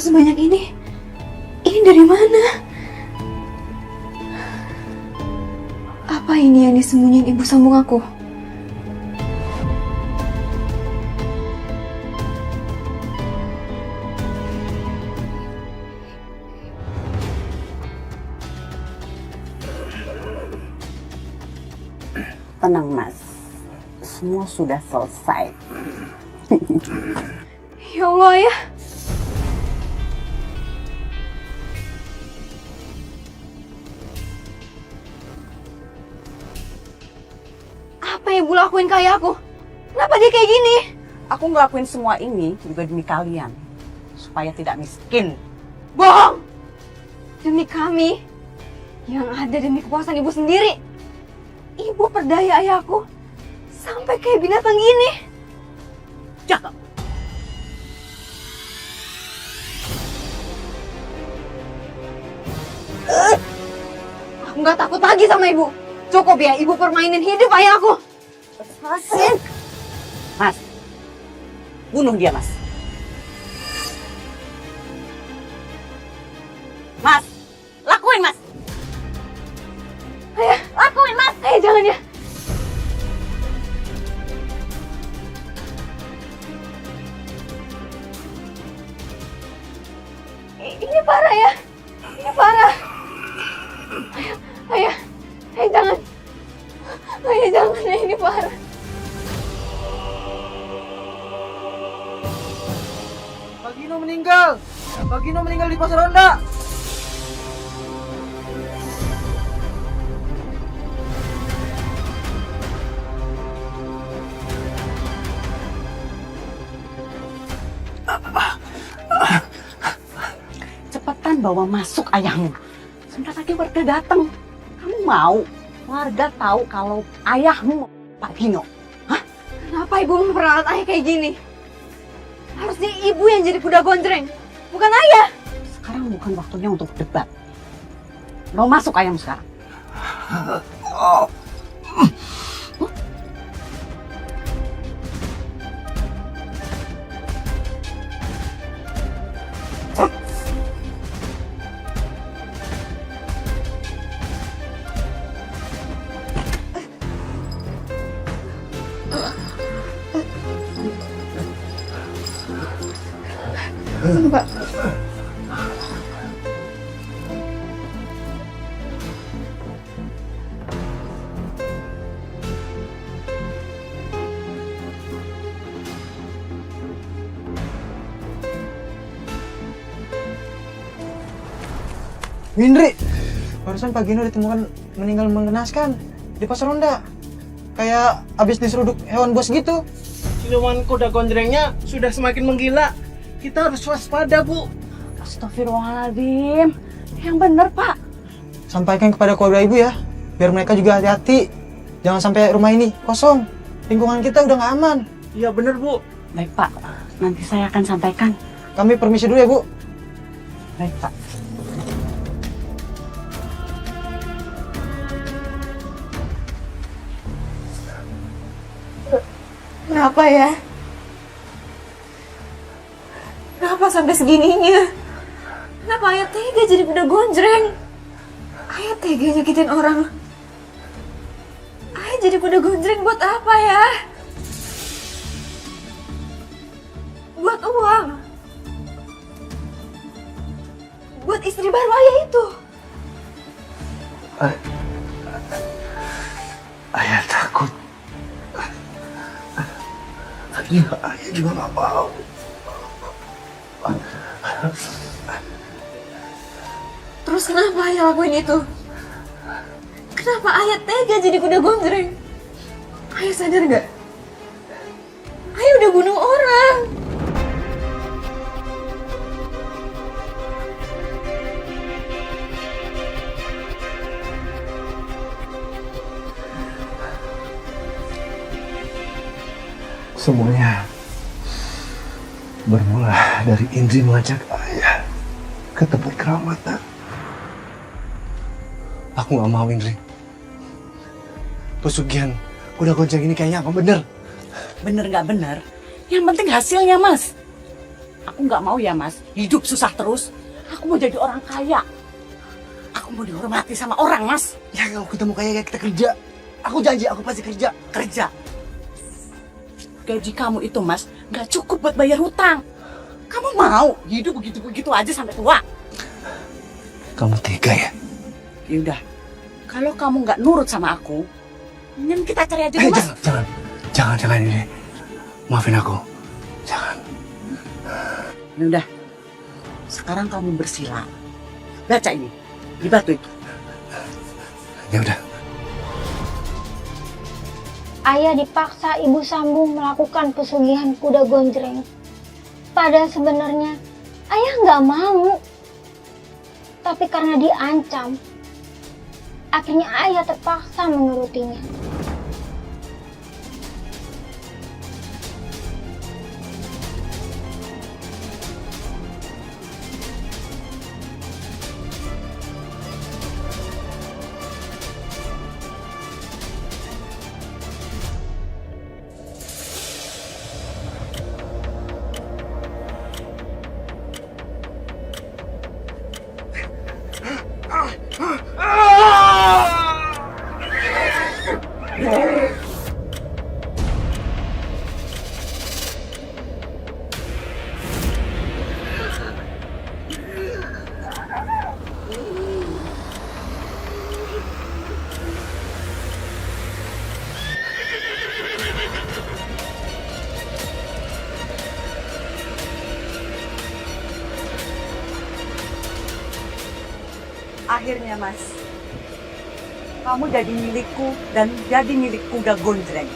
sebanyak ini? Ini dari mana? Apa ini yang disembunyiin ibu sambung aku? Tenang Mas, semua sudah selesai. Ya Allah ya. Apa yang ibu lakuin ke ayahku? Kenapa dia kayak gini? Aku ngelakuin semua ini juga demi kalian, supaya tidak miskin. Bohong! Demi kami, yang ada demi kepuasan ibu sendiri. Ibu perdaya ayahku sampai kayak binatang gini. Cakep. Aku nggak takut lagi sama ibu. Cukup ya, ibu permainin hidup ayahku. Lepasin. Mas, bunuh dia Mas. Mas, lakuin Mas. Ayah, Lakuin Mas. ayah jangan ya. Ini parah ya. Ini parah. Ayah, jangan. Ayah jangan ya, ini parah. Pak Gino meninggal di Pasar Ronda. Cepetan bawa masuk ayahmu. Sebentar lagi warga datang. Kamu mau warga tahu kalau ayahmu Pak Gino? Kenapa ibu memperalat ayah kayak gini? Harusnya ibu yang jadi kuda gonjreng, bukan ayah. Sekarang bukan waktunya untuk debat. Bawa masuk ayahmu sekarang. Pak. Windri, barusan Pak Gino ditemukan meninggal mengenaskan di Pasar Ronda. Kayak habis diseruduk hewan buas gitu. Siluman kuda gonjrengnya sudah semakin menggila. Kita harus waspada, Bu. Astagfirullahaladzim. Yang bener Pak. Sampaikan kepada keluarga ibu ya, biar mereka juga hati-hati. Jangan sampai rumah ini kosong. Lingkungan kita udah nggak aman. Iya bener, Bu. Baik Pak, nanti saya akan sampaikan. Kami permisi dulu ya Bu. Baik Pak. Kenapa ya? Kenapa sampai segininya? Kenapa ayah tega jadi kuda gonjreng? Ayah tega nyakitin orang. Ayah jadi kuda gonjreng buat apa ya? Buat uang. Buat istri baru ayah itu. Ayah takut. Ayah juga nggak mau. Terus kenapa ayah lakuin itu? Kenapa ayah tega jadi kuda gonjreng? Ayah sadar gak? Ayah udah bunuh orang. Semuanya bermula dari Indri mengajak ayah ke tempat keramatan. Aku nggak mau, Indri. Pesugihan kuda gonjreng ini kayaknya apa bener? Bener nggak bener? Yang penting hasilnya Mas. Aku Aku nggak mau ya Mas, hidup susah terus. Aku mau jadi orang kaya. Aku mau dihormati sama orang Mas. Ya kalau ketemu kayak kita kerja. Aku janji aku pasti kerja. Kerja. Gaji kamu itu Mas, nggak cukup buat bayar hutang. Kamu mau hidup begitu-begitu aja sampai tua? Kamu tega ya? Yaudah, kalau kamu nggak nurut sama aku, mending kita cari aja dulu Mas. Jangan ini. Maafin aku. Jangan. Yaudah, sekarang kamu bersila. Baca ini, di batu itu. Ya udah. Ayah dipaksa Ibu Sambung melakukan pesugihan kuda gonjreng. Padahal sebenarnya ayah nggak mau. Tapi karena diancam, akhirnya ayah terpaksa menurutinya. Akhirnya Mas, kamu jadi milikku dan jadi milik kuda gonjreng.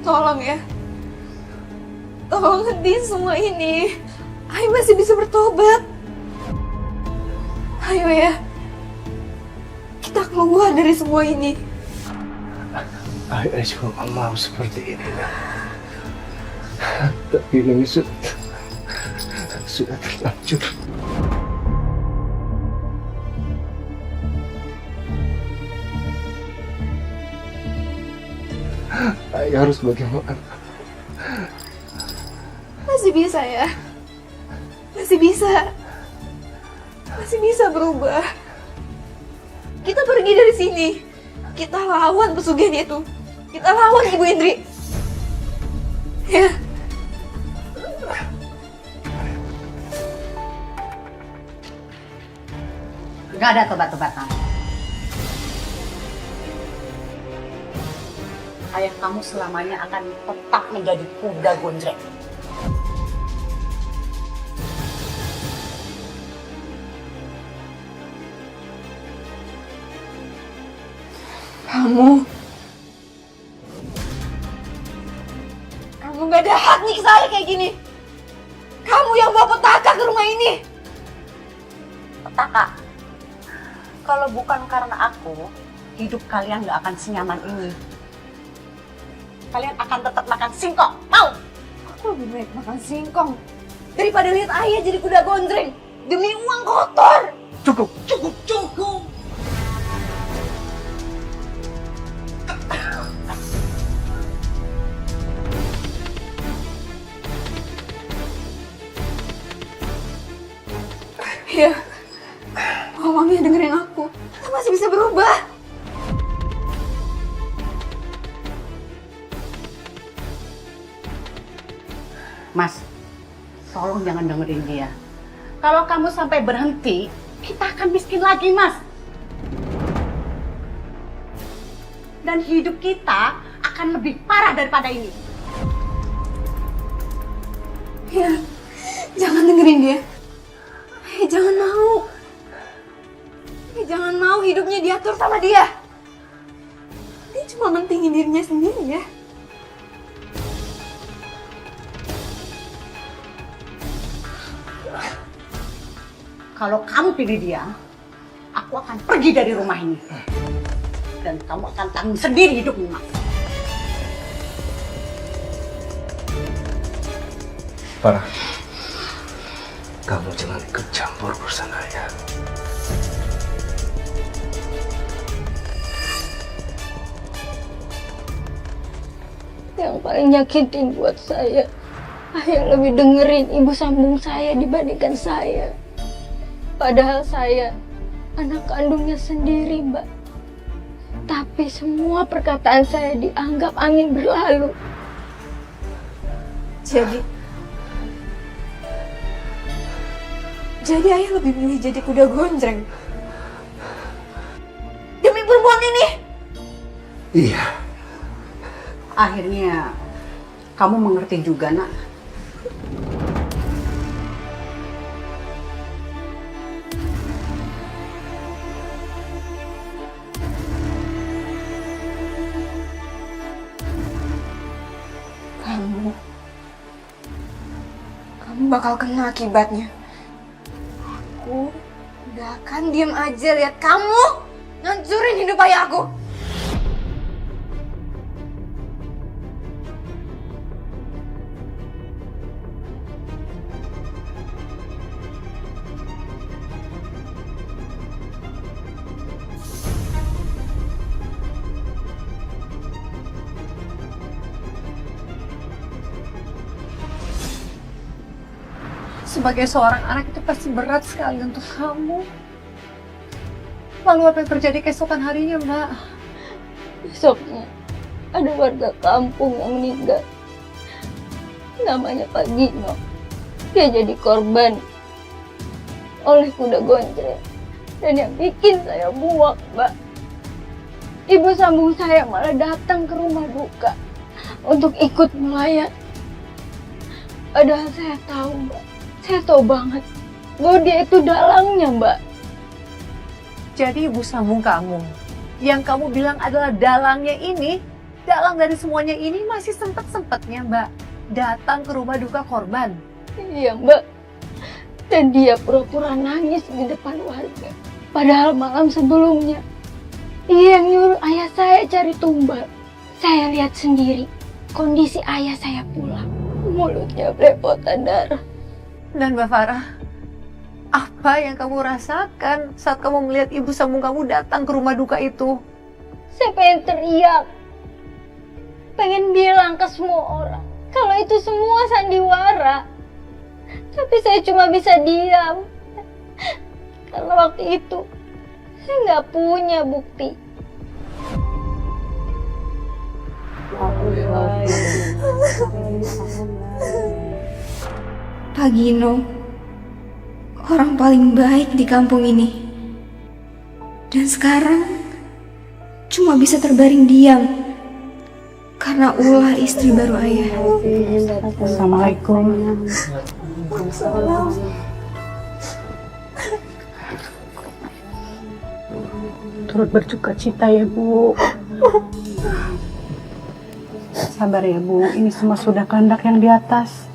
Tolong ya. Tolong hentikan semua ini. Ayo masih bisa bertobat. Ayo ya. Kita keluar dari semua ini. Ayah juga gak mau seperti ini. Tapi ini sudah terlanjur. Ayah harus bagaimana? Masih bisa ya. Masih bisa. Masih bisa berubah. Kita pergi dari sini. Kita lawan pesugihan itu. Kita lawan Ibu Indri. Ya. Gak ada tobat-tobatan. Ayah kamu selamanya akan tetap menjadi kuda gonjreng. Kamu gak ada hak nih saya kayak gini. Kamu yang bawa petaka ke rumah ini. Petaka. Kalau bukan karena aku, hidup kalian gak akan senyaman ini. Kalian akan tetap makan singkong, mau? Aku lebih baik makan singkong daripada lihat ayah jadi kuda gonjreng demi uang kotor. Cukup. Ya, tolong ya dengerin aku. Kita masih bisa berubah. Mas, tolong jangan dengerin dia. Kalau kamu sampai berhenti, kita akan miskin lagi, Mas. Dan hidup kita akan lebih parah daripada ini. Ya, jangan dengerin dia. Jangan mau. Jangan mau hidupnya diatur sama dia. Dia cuma mentingin dirinya sendiri ya. Kalau kamu pilih dia, aku akan pergi dari rumah ini. Dan kamu akan tanggung sendiri hidupmu, Mak. Farah, kamu jangan ikut campur urusan ayah. Yang paling nyakitin buat saya, ayah lebih dengerin ibu sambung saya dibandingkan saya. Padahal saya anak kandungnya sendiri, Mbak. Tapi semua perkataan saya dianggap angin berlalu. Jadi ayah lebih milih jadi kuda gonjreng demi perempuan ini. Iya, Akhirnya kamu mengerti juga, Nak. Kamu bakal kena akibatnya. Aku gak akan diem aja lihat kamu ngancurin hidup ayah aku. Sebagai seorang anak itu pasti berat sekali untuk kamu. Lalu apa yang terjadi keesokan harinya, Mbak? Besoknya ada warga kampung yang meninggal. Namanya Pak Gino. Dia jadi korban oleh kuda gonjreng. Dan yang bikin saya muak, Mbak, ibu sambung saya malah datang ke rumah duka untuk ikut melayat. Padahal saya tahu, Mbak, saya tahu banget bahwa dia itu dalangnya, Mbak. Jadi ibu sambung kamu, yang kamu bilang adalah dalangnya ini, dalang dari semuanya ini masih sempet-sempetnya, Mbak, datang ke rumah duka korban. Iya, Mbak. Dan dia pura-pura nangis di depan warga. Padahal malam sebelumnya, dia yang nyuruh ayah saya cari tumbal. Saya lihat sendiri kondisi ayah saya pulang. Mulutnya belepotan darah. Dan Mbak Farah, apa yang kamu rasakan saat kamu melihat ibu sambung kamu datang ke rumah duka itu? Saya pengen teriak. Pengen bilang ke semua orang kalau itu semua sandiwara. Tapi saya cuma bisa diam. Karena waktu itu saya nggak punya bukti. Pak Gino, orang paling baik di kampung ini. Dan sekarang cuma bisa terbaring diam karena ulah istri baru ayah. Assalamualaikum. Turut berduka cita ya, Bu. Sabar ya, Bu. Ini semua sudah kehendak yang di atas.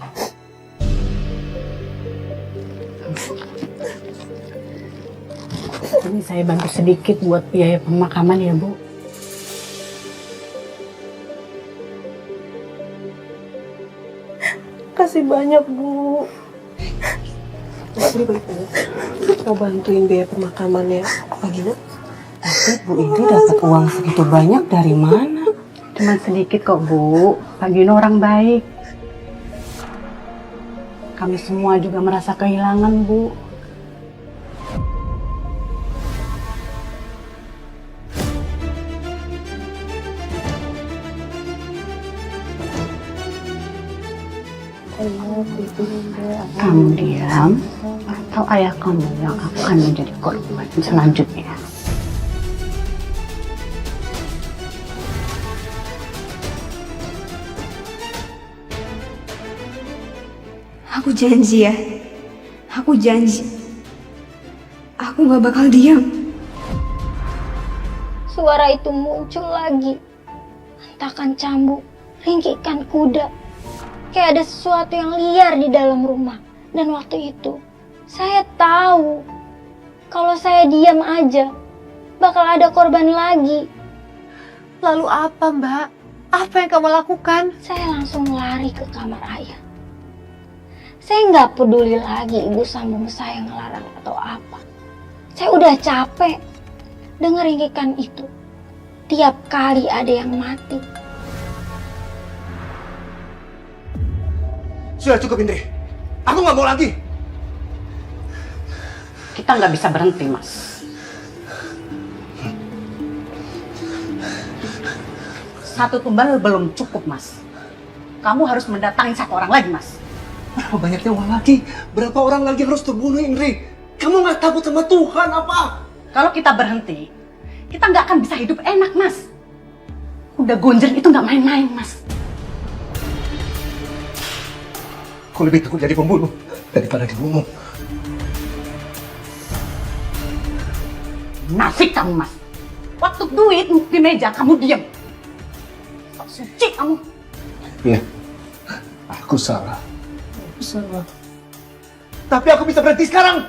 Ini saya bantu sedikit buat biaya pemakaman ya, Bu. Kasih banyak, Bu. Ini baik-baik. Mau bantuin biaya pemakamannya Pak Gino? Tapi Bu Indri dapat uang segitu banyak dari mana? Cuma sedikit kok, Bu. Pak Gino orang baik. Kami semua juga merasa kehilangan, Bu. Kamu diam, atau ayah kamu yang akan menjadi korban selanjutnya. Aku janji ya. Aku janji. Aku gak bakal diam. Suara itu muncul lagi patahkan cambuk, ringkihkan kuda. Kayak ada sesuatu yang liar di dalam rumah. Dan waktu itu, saya tahu kalau saya diam aja, bakal ada korban lagi. Lalu apa, Mbak? Apa yang kamu lakukan? Saya langsung lari ke kamar ayah. Saya nggak peduli lagi ibu sambung saya ngelarang atau apa. Saya udah capek denger ringkikan itu. Tiap kali ada yang mati. Sudah cukup, Indri. Aku nggak mau lagi. Kita nggak bisa berhenti, Mas. Satu tumbal belum cukup, Mas. Kamu harus mendatangi satu orang lagi, Mas. Berapa banyaknya orang lagi? Berapa orang lagi harus terbunuh, Indri? Kamu nggak takut sama Tuhan apa? Kalau kita berhenti, kita nggak akan bisa hidup enak, Mas. Kuda Gonjreng itu nggak main-main, Mas. Aku lebih takut jadi pembunuh daripada dibunuh. Nasib kamu, Mas. Waktu duit di meja, kamu diam. Sok suci kamu. Iya, aku salah. Aku salah. Tapi aku bisa berhenti sekarang.